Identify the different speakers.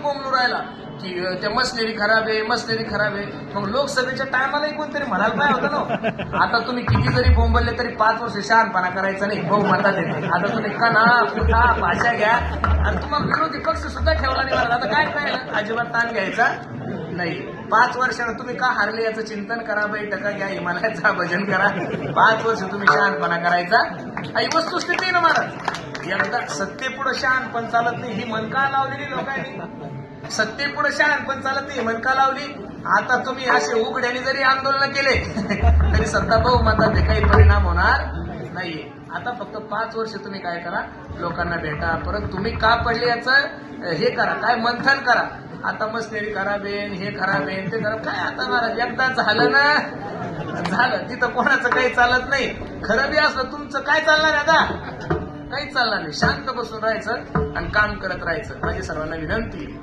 Speaker 1: बोंबलू राहिला की त्या मशनरी खराब आहे, मशनरी खराब आहे. मग लोकसभेच्या टायमालाही कोणतरी म्हणायला पाहिजे होतं ना, आता तुम्ही किती जरी बोंबलले तरी 5 वर्ष शहाणपणा करायचा नाही, बहुमतात येते. आता तुम्ही कणा कुठा भाषा घ्या आणि तुम्हाला विरोधी पक्ष सुद्धा ठेवला नाही मला. आता काय करायला अजिबात ताण घ्यायचा नाही. 5 वर्षानं तुम्ही का हारले याचं चिंतन करा, बैठका घ्या, हिमालयाचा भजन करा. 5 वर्ष तुम्ही शहाणपणा करायचा. ही वस्तुस्थिती आहे ना महाराज. एकदा सत्तेपुढं शहाणपण चालत नाही ही मनका लावलेली लोकांनी. सत्तेपुढं शहाणपण चालत नाही मनका लावली. आता तुम्ही असे उघड्याने जरी आंदोलन केले तरी सत्ता बहुमतात काही परिणाम होणार नाहीये. आता फक्त 5 वर्ष तुम्ही काय करा, लोकांना भेटा. परत तुम्ही का पडले याचं हे करा, काय मंथन करा. आता मशनरी खराब आहे, हे खराब आहे, ते खराब काय. आता महाराज एकदा झालं ना झालं, तिथं कोणाचं काही चालत नाही. खरं बी असलं तुमचं काय चालणार आता, काही चालणार नाही. शांत बसून राहायचं आणि काम करत राहायचं. माझी सर्वांना विनंती.